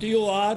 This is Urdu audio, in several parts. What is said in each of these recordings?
TOR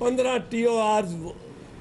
15 TOR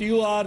TOR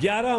11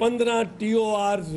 15 TORs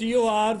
TORs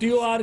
TOR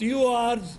TORs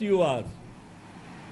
TORs,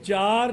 4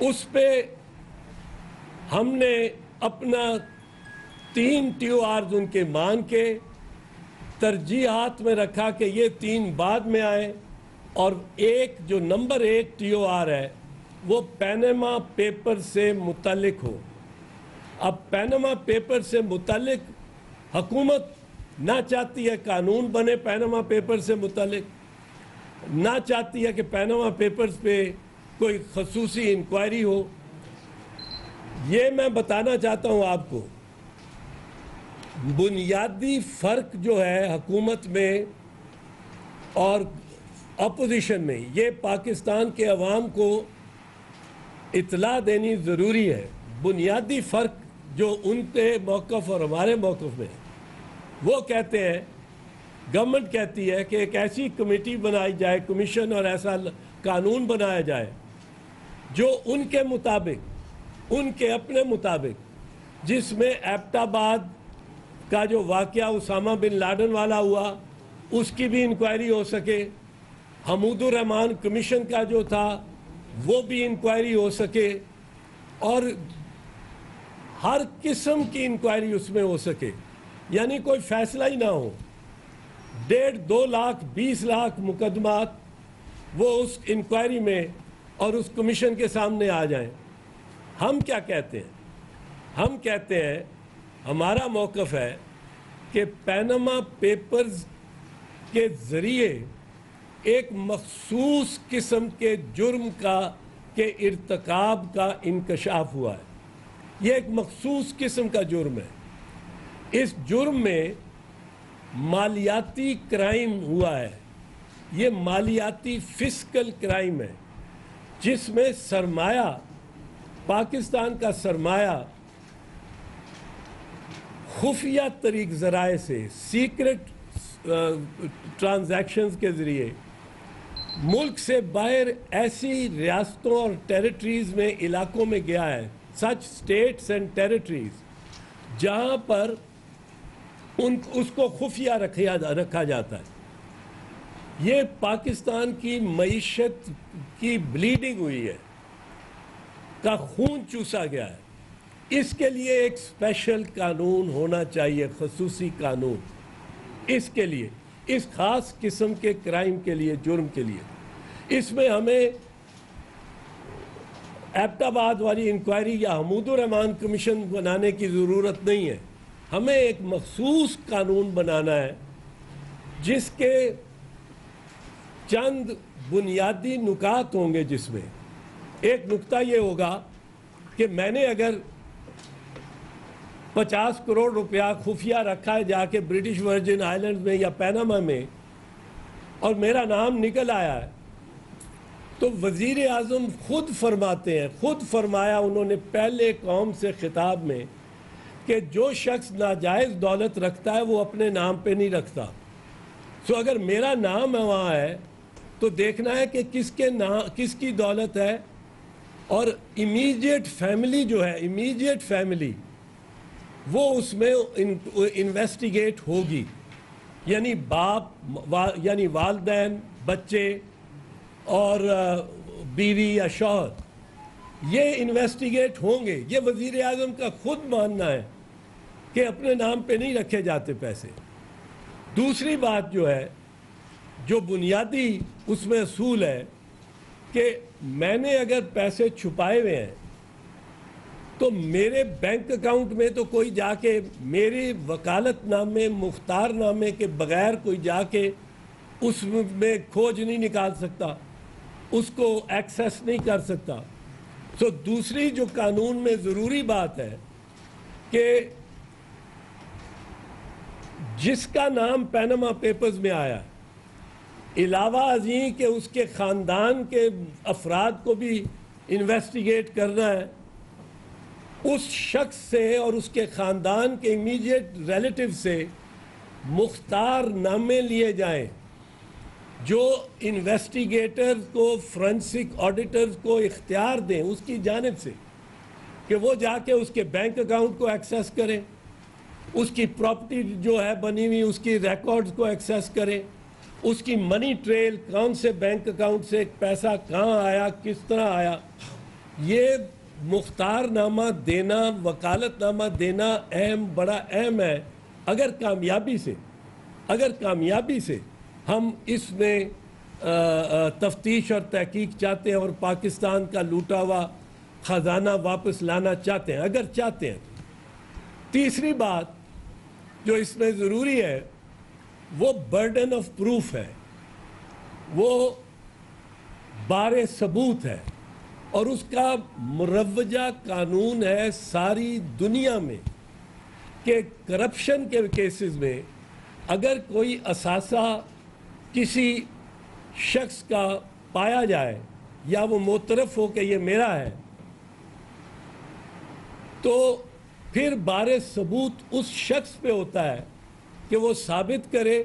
اس پہ ہم نے اپنا 3 TORs ان کے مان کے ترجیحات میں رکھا کہ یہ 3 بعد میں آئے، اور ایک جو نمبر 1 TOR ہے وہ پینما پیپر سے متعلق ہو۔ اب پینما پیپر سے متعلق حکومت نہ چاہتی ہے قانون بنے پینما پیپر سے متعلق، نہ چاہتی ہے کہ پینما پیپرز پہ کوئی خصوصی انکوائری ہو۔ یہ میں بتانا چاہتا ہوں آپ کو، بنیادی فرق جو ہے حکومت میں اور اپوزیشن میں، یہ پاکستان کے عوام کو اطلاع دینی ضروری ہے۔ بنیادی فرق جو ان کے موقف اور ہمارے موقف میں، وہ کہتے ہیں، گورنمنٹ کہتی ہے کہ ایک ایسی کمیٹی بنائی جائے، کمیشن اور ایسا قانون بنایا جائے جو ان کے مطابق، ان کے اپنے مطابق، جس میں ایبٹ آباد کا جو واقعہ اسامہ بن لادن والا ہوا اس کی بھی انکوائری ہو سکے، حمود الرحمان کمیشن کا جو تھا وہ بھی انکوائری ہو سکے، اور ہر قسم کی انکوائری اس میں ہو سکے، یعنی کوئی فیصلہ ہی نہ ہو۔ 1.5-2 لاکھ 20 لاکھ مقدمات وہ اس انکوائری میں اور اس کمیشن کے سامنے آ جائیں۔ ہم کیا کہتے ہیں؟ ہم کہتے ہیں، ہمارا موقف ہے کہ پینما پیپرز کے ذریعے ایک مخصوص قسم کے جرم کے ارتکاب کا انکشاف ہوا ہے۔ یہ ایک مخصوص قسم کا جرم ہے۔ اس جرم میں مالیاتی کرائم ہوا ہے، یہ مالیاتی فسکل کرائم ہے، جس میں سرمایہ، پاکستان کا سرمایہ خفیہ طریق ذرائع سے، سیکرٹ ٹرانزیکشنز کے ذریعے ملک سے باہر ایسی ریاستوں اور ٹیریٹریز میں، علاقوں میں گیا ہے، سچ اسٹیٹس اینڈ ٹیریٹریز، جہاں پر اس کو خفیہ رکھا جاتا ہے۔ یہ پاکستان کی معیشت کی بلیڈنگ ہوئی ہے، کا خون چوسا گیا ہے۔ اس کے لیے ایک اسپیشل قانون ہونا چاہیے، خصوصی قانون اس کے لیے، اس خاص قسم کے کرائم کے لیے، جرم کے لیے۔ اس میں ہمیں ایبٹ آباد والی انکوائری یا حمود الرحمان کمیشن بنانے کی ضرورت نہیں ہے۔ ہمیں ایک مخصوص قانون بنانا ہے جس کے چند بنیادی نکات ہوں گے، جس میں ایک نکتہ یہ ہوگا کہ میں نے اگر 50 کروڑ روپیہ خفیہ رکھا ہے جا کے برٹش ورجن آئلینڈ میں یا پیناما میں، اور میرا نام نکل آیا ہے، تو وزیر اعظم خود فرماتے ہیں، خود فرمایا انہوں نے پہلے قوم سے خطاب میں، کہ جو شخص ناجائز دولت رکھتا ہے وہ اپنے نام پہ نہیں رکھتا۔ سو اگر میرا نام وہاں ہے تو دیکھنا ہے کہ کس کی دولت ہے، اور امیڈیٹ فیملی جو ہے، امیڈیٹ فیملی وہ اس میں انویسٹیگیٹ ہوگی، یعنی باپ، یعنی والدین، بچے اور بیوی یا شوہر، یہ انویسٹیگیٹ ہوں گے۔ یہ وزیر اعظم کا خود ماننا ہے کہ اپنے نام پہ نہیں رکھے جاتے پیسے۔ دوسری بات جو ہے، جو بنیادی اس میں اصول ہے، کہ میں نے اگر پیسے چھپائے ہوئے ہیں تو میرے بینک اکاؤنٹ میں تو کوئی جا کے میری وکالت نامے، مختار نامے کے بغیر کوئی جا کے اس میں کھوج نہیں نکال سکتا، اس کو ایکسیس نہیں کر سکتا۔ سو دوسری جو قانون میں ضروری بات ہے کہ جس کا نام پینما پیپرز میں آیا، علاوہ ازیں کہ اس کے خاندان کے افراد کو بھی انویسٹیگیٹ کرنا ہے، اس شخص سے اور اس کے خاندان کے امیڈیٹ ریلیٹیو سے مختار نامے لیے جائیں، جو انویسٹیگیٹر کو، فرنسک آڈیٹرز کو اختیار دیں اس کی جانب سے، کہ وہ جا کے اس کے بینک اکاؤنٹ کو ایکسیس کریں، اس کی پراپرٹی جو ہے بنی ہوئی اس کی ریکارڈز کو ایکسیس کریں، اس کی منی ٹریل، کون سے بینک اکاؤنٹ سے پیسہ کہاں آیا، کس طرح آیا، یہ مختار نامہ دینا، وکالت نامہ دینا بڑا اہم ہے. اگر کامیابی سے ہم اس میں تفتیش اور تحقیق چاہتے ہیں اور پاکستان کا لوٹا ہوا خزانہ واپس لانا چاہتے ہیں، اگر چاہتے ہیں. تیسری بات جو اس میں ضروری ہے وہ برڈن آف پروف ہے، وہ بار ثبوت ہے، اور اس کا مروجہ قانون ہے ساری دنیا میں کہ کرپشن کے کیسز میں اگر کوئی اثاثہ کسی شخص کا پایا جائے یا وہ معترف ہو کہ یہ میرا ہے، تو پھر بار ثبوت اس شخص پہ ہوتا ہے کہ وہ ثابت کرے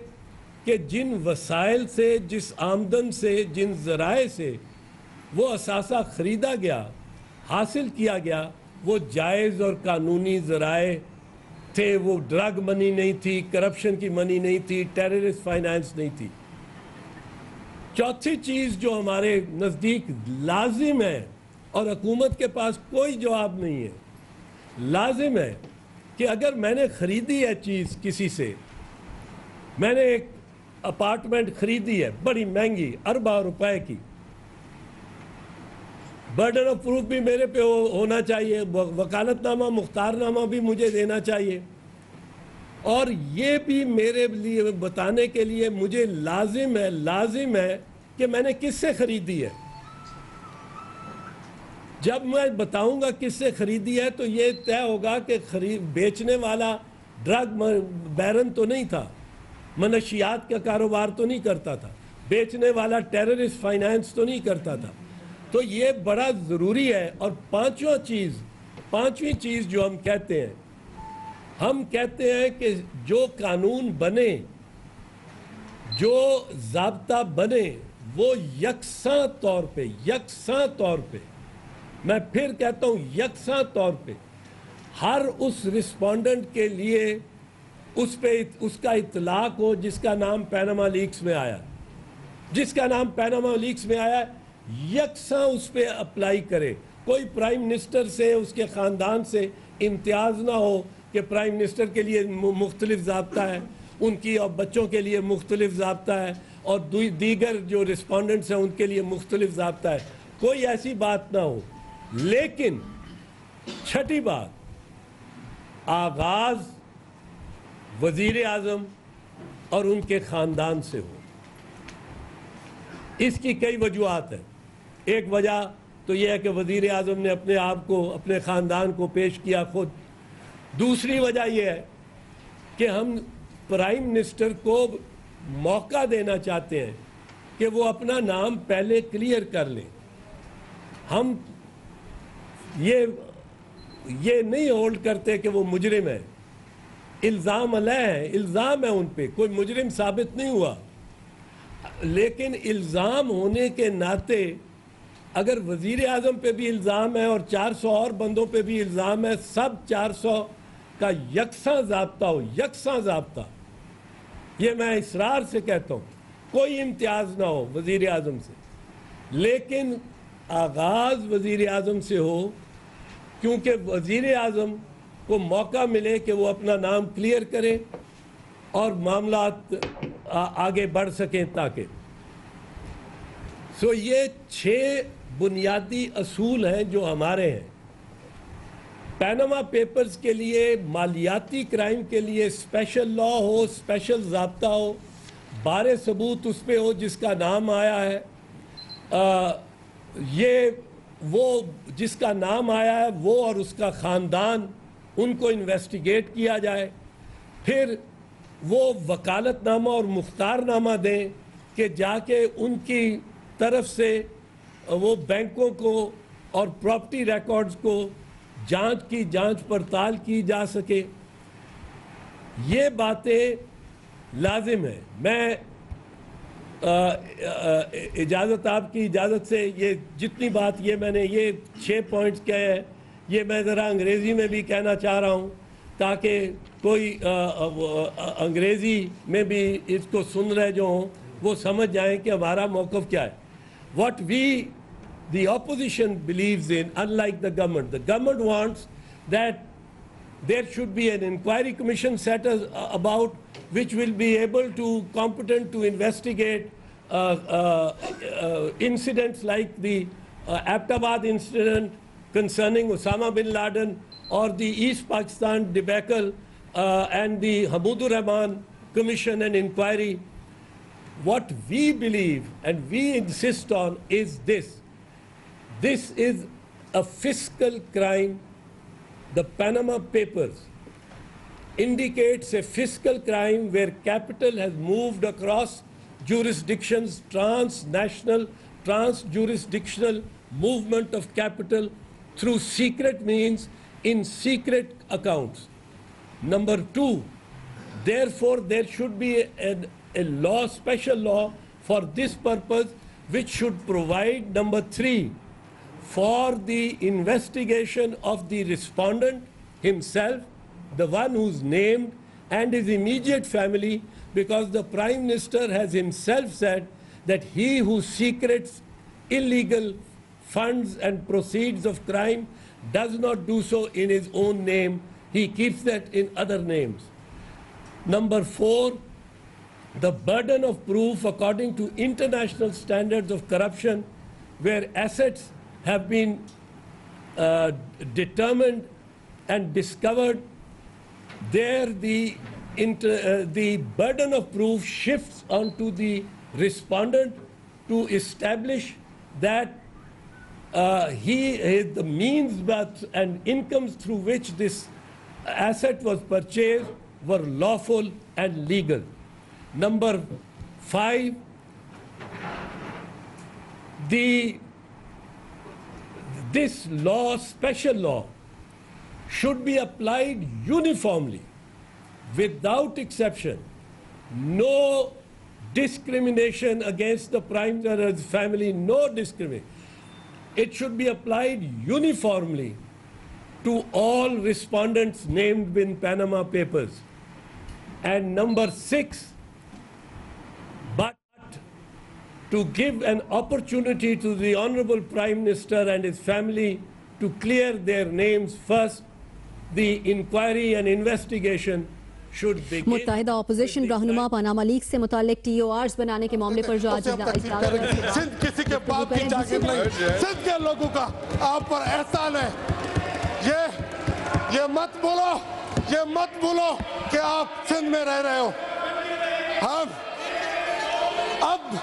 کہ جن وسائل سے، جس آمدن سے، جن ذرائع سے وہ اثاثہ خریدا گیا، حاصل کیا گیا، وہ جائز اور قانونی ذرائع تھے. وہ ڈرگ منی نہیں تھی، کرپشن کی منی نہیں تھی، ٹیررسٹ فائنانس نہیں تھی. چوتھی چیز جو ہمارے نزدیک لازم ہے اور حکومت کے پاس کوئی جواب نہیں ہے، لازم ہے کہ اگر میں نے خریدی ہے چیز کسی سے، میں نے ایک اپارٹمنٹ خریدی ہے بڑی مہنگی اربوں روپے کی، برڈن آف پروف بھی میرے پہ ہونا چاہیے، وکالت نامہ، مختار نامہ بھی مجھے دینا چاہیے، اور یہ بھی میرے لیے بتانے کے لیے مجھے لازم ہے کہ میں نے کس سے خریدی ہے. جب میں بتاؤں گا کس سے خریدی ہے تو یہ طے ہوگا کہ بیچنے والا ڈرگ بیرن تو نہیں تھا، منشیات کا کاروبار تو نہیں کرتا تھا، بیچنے والا ٹیررسٹ فائنانس تو نہیں کرتا تھا. تو یہ بڑا ضروری ہے. اور پانچویں چیز جو ہم کہتے ہیں کہ جو قانون بنے، جو ضابطہ بنے، وہ یکساں طور پہ میں پھر کہتا ہوں یکساں طور پہ ہر اس رسپونڈنٹ کے لیے اس کا اطلاق ہو جس کا نام پیناما لیکس میں آیا، یکساں اس پہ اپلائی کرے. کوئی پرائم منسٹر سے، اس کے خاندان سے امتیاز نہ ہو کہ پرائم منسٹر کے لیے مختلف ضابطہ ہے، ان کی اور بچوں کے لیے مختلف ضابطہ ہے، اور دیگر جو رسپونڈنٹس ہیں ان کے لیے مختلف ضابطہ ہے. کوئی ایسی بات نہ ہو. لیکن چھٹی بات، آغاز وزیر اعظم اور ان کے خاندان سے ہو. اس کی کئی وجوہات ہیں. ایک وجہ تو یہ ہے کہ وزیر اعظم نے اپنے آپ کو، اپنے خاندان کو پیش کیا خود. دوسری وجہ یہ ہے کہ ہم پرائم منسٹر کو موقع دینا چاہتے ہیں کہ وہ اپنا نام پہلے کلیئر کر لیں. ہم یہ نہیں ہولڈ کرتے کہ وہ مجرم ہے. الزام علیہ ہے، الزام ہے ان پہ، کوئی مجرم ثابت نہیں ہوا، لیکن الزام ہونے کے ناطے اگر وزیر اعظم پہ بھی الزام ہے اور 400 اور بندوں پہ بھی الزام ہے، سب 400 کا یکساں ضابطہ. یہ میں اصرار سے کہتا ہوں، کوئی امتیاز نہ ہو وزیر اعظم سے، لیکن آغاز وزیر اعظم سے ہو، کیونکہ وزیر اعظم کو موقع ملے کہ وہ اپنا نام کلیئر کرے اور معاملات آگے بڑھ سکیں. تاکہ یہ 6 بنیادی اصول ہیں جو ہمارے ہیں. پیناما پیپرز کے لیے، مالیاتی کرائم کے لیے اسپیشل لا ہو، اسپیشل ضابطہ ہو، بار ثبوت اس پہ ہو جس کا نام آیا ہے. وہ جس کا نام آیا ہے وہ اور اس کا خاندان، ان کو انویسٹیگیٹ کیا جائے. پھر وہ وکالت نامہ اور مختار نامہ دیں کہ جا کے ان کی طرف سے وہ بینکوں کو اور پراپرٹی ریکارڈز کو جانچ پڑتال کی جا سکے. یہ باتیں لازم ہیں. میں اجازت، آپ کی اجازت سے یہ جتنی بات میں نے یہ 6 پوائنٹس کہے ہیں، یہ میں ذرا انگریزی میں بھی کہنا چاہ رہا ہوں تاکہ کوئی انگریزی میں بھی اس کو سن رہے جو ہوں وہ سمجھ جائیں کہ ہمارا موقف کیا ہے. What we the opposition believes in, unlike the government. The government wants that there should be an inquiry commission set about which will be able to competent to investigate incidents like the Abbottabad incident concerning Osama bin Laden, or the East Pakistan debacle and the Hamudur Rahman Commission and inquiry. What we believe and we insist on is this. This is a fiscal crime. The Panama Papers indicates a fiscal crime where capital has moved across jurisdictions, transnational, trans-jurisdictional movement of capital through secret means in secret accounts. Number two, therefore there should be a law, special law for this purpose, which should provide, number three, for the investigation of the respondent himself, the one who's named, and his immediate family, because the Prime Minister has himself said that he who secretes illegal funds and proceeds of crime does not do so in his own name. He keeps that in other names. Number four, the burden of proof according to international standards of corruption, where assets have been determined and discovered, there the burden of proof shifts onto the respondent to establish that the means and incomes through which this asset was purchased were lawful and legal. Number five, this law, special law, should be applied uniformly, without exception. No discrimination against the Prime Minister's family, no discrimination. It should be applied uniformly to all respondents named in Panama Papers. And number six, but to give an opportunity to the Honorable Prime Minister and his family to clear their names first, the inquiry and investigation should begin. متحدہ اپوزیشن رہنما پاناما لیک سے متعلق ٹی او آرز بنانے کے معاملے پر جو آج سندھ کسی کے باپ کی جاگیر نہیں، سندھ کے لوگوں کا آپ پر احسان ہے. یہ مت بولو کہ آپ سندھ میں رہ رہے ہو. ہم اب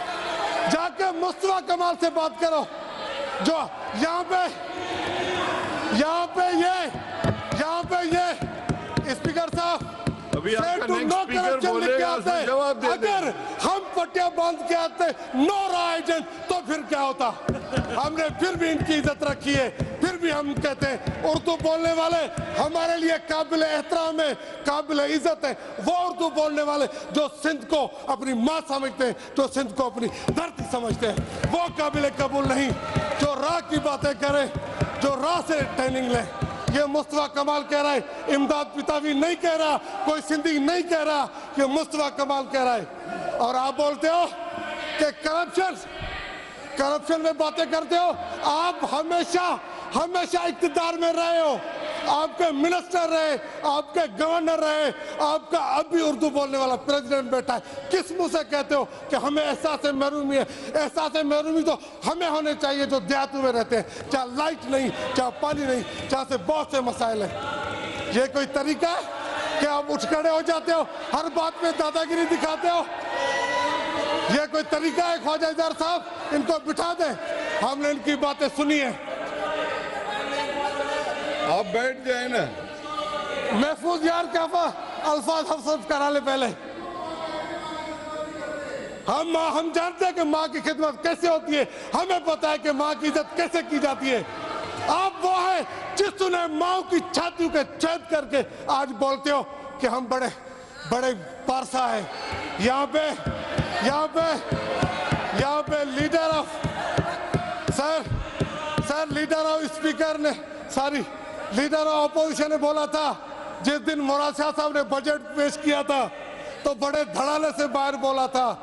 جا کے مصطفیٰ کمال سے بات کرو، جو یہاں پہ یہ اسپیکر صاحب اگر ہم پٹیاں باندھ کے آتے نو را ایجنٹ تو پھر کیا ہوتا؟ ہم نے پھر بھی ان کی عزت رکھی ہے. پھر بھی ہم کہتے ہیں اردو بولنے والے ہمارے لیے قابل احترام ہے، قابل عزت ہے. وہ اردو بولنے والے جو سندھ کو اپنی ماں سمجھتے ہیں، جو سندھ کو اپنی دھرتی سمجھتے ہیں، وہ قابل قبول نہیں. جو راہ کی باتیں کریں، جو راہ سے ٹریننگ لیں. یہ مصطفیٰ کمال کہہ رہا ہے، امداد پتاوی نہیں کہہ رہا، کوئی سندھی نہیں کہہ رہا، یہ مصطفیٰ کمال کہہ رہا ہے. اور آپ بولتے ہو کہ کرپشن میں باتیں کرتے ہو. آپ ہمیشہ اقتدار میں رہے ہو. آپ کے منسٹر رہے، آپ کے گورنر رہے، آپ کا اب بھی اردو بولنے والا پریزیڈنٹ بیٹھا ہے. کس منہ سے کہتے ہو کہ ہمیں احساس محرومی ہے؟ احساس محرومی تو ہمیں ہونے چاہیے جو دیہاتوں میں رہتے ہیں، چاہے لائٹ نہیں، چاہے پانی نہیں، چاہے سے بہت سے مسائل ہیں. یہ کوئی طریقہ ہے کہ آپ اٹھ کھڑے ہو جاتے ہو، ہر بات میں دادا گیری دکھاتے ہو؟ یہ کوئی طریقہ ہے؟ خواجہ اظہار صاحب ان کو بٹھا دیں، ہم نے ان کی باتیں سنی ہیں. آپ بیٹھ جائیں نا. محفوظ یار کافہ الفاظ حفظ کرا لے پہلے. ہم جانتے ہیں کہ ماں کی خدمت کیسے ہوتی ہے، ہمیں پتا ہے کہ ماں کی عزت کیسے کی جاتی ہے. آپ وہ ہیں جس نے ماں کی چھاتیوں کے چھید کر کے آج بولتے ہو کہ ہم بڑے پارسا ہیں. یہاں پہ لیڈر آف اسپیکر نے لیڈر آف اپوزیشن نے بولا تھا، جس دن مراد شاہ صاحب نے بجٹ پیش کیا تھا تو بڑے دھڑالے سے باہر بولا تھا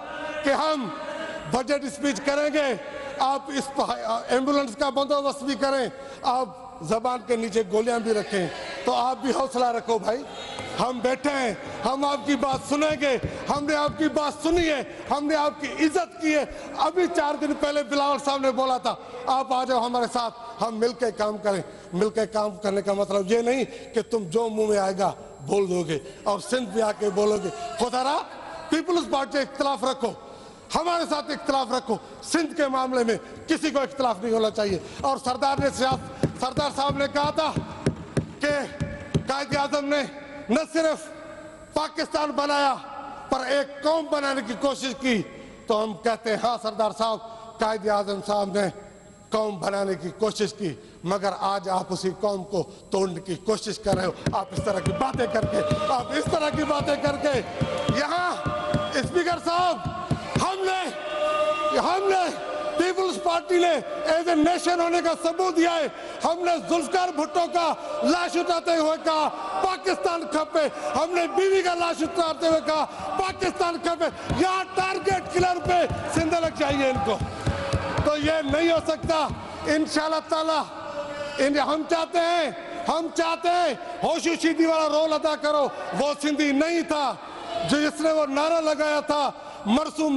کہ ہم بجٹ اسپیچ کریں گے. آپ اس ایمبولینس کا بندوبست بھی کریں, آپ زبان کے نیچے گولیاں بھی رکھیں, تو آپ بھی حوصلہ رکھو بھائی. ہم بیٹھے ہیں, ہم آپ کی بات سنیں گے, ہم نے آپ کی بات سنی ہے, ہم نے آپ کی عزت کی ہے. ابھی 4 دن پہلے بلاول صاحب نے بولا تھا آپ آ جاؤ ہمارے ساتھ, ہم مل کے کام کریں. مل کے کام کرنے کا مطلب یہ نہیں کہ تم جو منہ میں آئے گا بول دو گے اور سندھ بھی آ کے بولو گے. خدا را پیپلز پارٹی اختلاف رکھو, ہمارے ساتھ اختلاف رکھو. سندھ کے معاملے میں کسی کو اختلاف نہیں ہونا چاہیے. اور سردار صاحب نے کہا تھا کہ قائد اعظم نے نہ صرف پاکستان بنایا پر ایک قوم بنانے کی کوشش کی, تو ہم کہتے ہیں ہاں سردار صاحب, قائد اعظم صاحب نے قوم بنانے کی کوشش کی, مگر آج آپ اسی قوم کو توڑنے کی کوشش کر رہے ہو. آپ اس طرح کی باتیں کر کے یہاں اسپیکر صاحب, ہم نے پیپلز پارٹی نے ایز اے نیشن ہونے کا ثبوت دیا ہے. ہم نے ذوالفقار بھٹو کا لاش اٹھاتے ہوئے کہا پاکستان کھپے, ہم نے بیوی کا لاش اٹھاتے ہوئے کہا پاکستان کھپے. یہاں ٹارگیٹ کلر پہ سندھ الگ چاہیے ان کو, تو یہ نہیں ہو سکتا. انشاءاللہ تعالی ہم چاہتے ہیں ہوشو شیدی والا رول ادا کرو. وہ سندھی نہیں تھا جس نے وہ نعرہ لگایا تھا مرسوں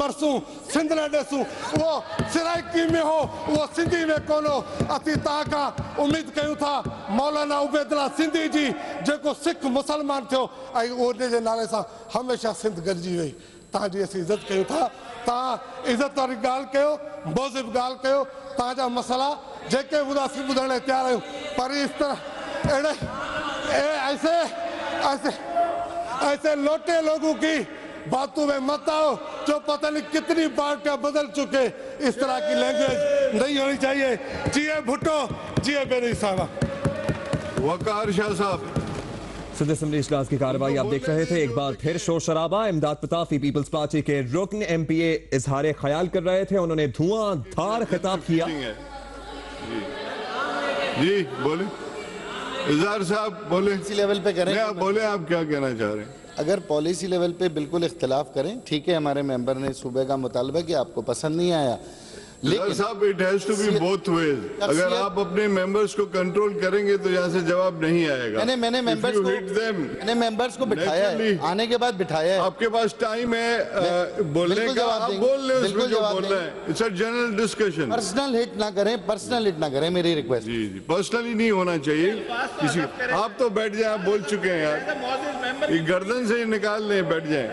سندھ نے ڈیسوں, وہ سرائکی میں ہو وہ سندھی میں کونو. اسی تاکہ امید کیوں تھا مولانا عبید اللہ سندھی جی جو سکھ مسلمان تھو اے اونے جے نالے سان ہمیشہ سندھ گرجی وئی. تاں جی اسی عزت کیوں تھا, تاں عزت والی گال کیو, موذب گال کیو, تاں جا مسئلہ جیکے وداسی بدھنے تیار آئیو. پر اس طرح ایسے لوٹے لوگوں کی باتوں میں مت آؤ جو پتہ نہیں کتنی بار کا بدل چکے. اس طرح کی لینگویج نہیں ہونی چاہیے. جیے بھٹو, جیے بینی صاحبہ. وقار شاہ صاحب, سندھ اسمبلی اجلاس کی کارروائی آپ دیکھ رہے تھے. ایک بار پھر شور شرابہ. امداد پتافی پیپلز پارٹی کے رکن ایم پی اے اظہار خیال کر رہے تھے. انہوں نے دھواں دھار خطاب کیا. جی بولیں اظہار صاحب, بولیں اسی لیول پہ کریں. آپ بولیں, آپ کیا کہنا چاہ رہے ہیں؟ اگر پالیسی لیول پہ بالکل اختلاف کریں ٹھیک ہے, ہمارے ممبر نے صوبے کا مطالبہ کہ آپ کو پسند نہیں آیا, لیکن صاحب it has to be both ways. اگر آپ اپنے ممبرز کو کنٹرول کریں گے تو یہاں سے جواب نہیں آئے گا. میں نے ممبرز کو بٹھایا ہے, آنے کے بعد بٹھایا ہے. آپ کے پاس ٹائم ہے بولنے کا, آپ بول لیں اس میں جو بولنا ہے. It's a general discussion. Personal hit نہ کریں میری ریکویسٹ. جی پرسنلی نہیں ہونا چاہیے کسی. آپ تو بیٹھ جائیں, آپ بول چکے ہیں یار, یہ گردن سے ہی نکال لیں, بیٹھ جائیں.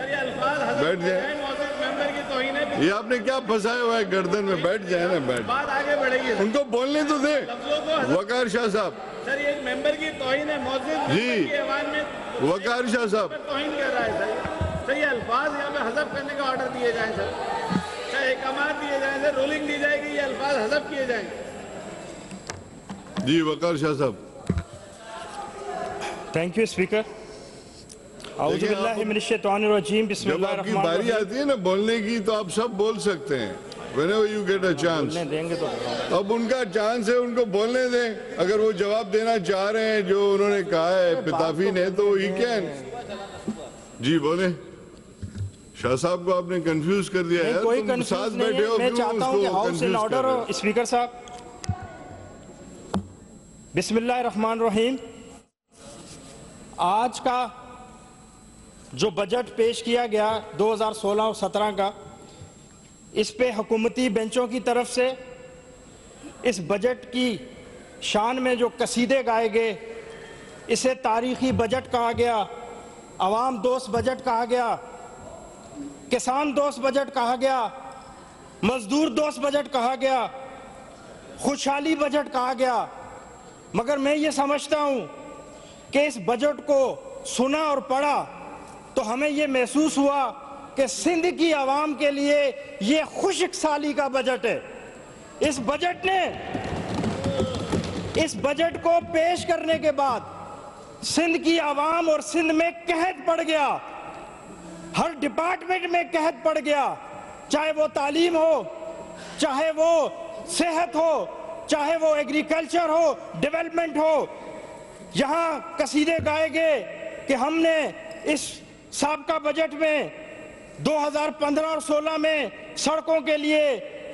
یہ آپ نے کیا پھنسایا ہوا ہے گردن میں, بیٹھ جائیں نا, بیٹھ. ان کو بولنے تو دیں. وقار شاہ صاحب, سر یہ ایک ممبر کی توہین ہے, موجود جی وقار شاہ صاحب, توہین کر رہا ہے سر. سر یہ الفاظ یہاں پہ حذف کرنے کا آرڈر دیے جائیں سر, چاہے احکامات دیے جائیں سر, رولنگ دی جائے گی, یہ الفاظ حذف کیے جائیں. جی وقار شاہ صاحب. Thank you speaker. اعوذ باللہ من الشیطان الرجیم, بسم اللہ الرحمن الرحیم. جب آپ کی باری آتی ہے نا بولنے کی تو آپ سب بول سکتے ہیں. whenever you get a chance. اب ان کا چانس ہے, ان کو بولنے دیں. اگر وہ جواب دینا چاہ رہے ہیں جو انہوں نے کہا ہے پتافی نے, تو ہی کین. جی بولیں. شاہ صاحب کو آپ نے کنفیوز کر دیا ہے. کوئی کنفیوز نہیں ہے, میں چاہتا ہوں کہ ہاؤس ان آرڈر. اسپیکر صاحب بسم اللہ الرحمن الرحیم. آج کا جو بجٹ پیش کیا گیا 2016 اور 17 کا, اس پہ حکومتی بینچوں کی طرف سے اس بجٹ کی شان میں جو قصیدے گائے گئے, اسے تاریخی بجٹ کہا گیا, عوام دوست بجٹ کہا گیا, کسان دوست بجٹ کہا گیا, مزدور دوست بجٹ کہا گیا, خوشحالی بجٹ کہا گیا. مگر میں یہ سمجھتا ہوں کہ اس بجٹ کو سنا اور پڑھا تو ہمیں یہ محسوس ہوا کہ سندھ کی عوام کے لیے یہ خشک سالی کا بجٹ ہے. اس بجٹ کو پیش کرنے کے بعد سندھ کی عوام اور سندھ میں قحط پڑ گیا, ہر ڈپارٹمنٹ میں قحط پڑ گیا, چاہے وہ تعلیم ہو, چاہے وہ صحت ہو, چاہے وہ ایگریکلچر ہو, ڈیولپمنٹ ہو. یہاں قصیدے گائے گئے کہ ہم نے اس سابقہ بجٹ میں 2015 اور 16 میں سڑکوں کے لیے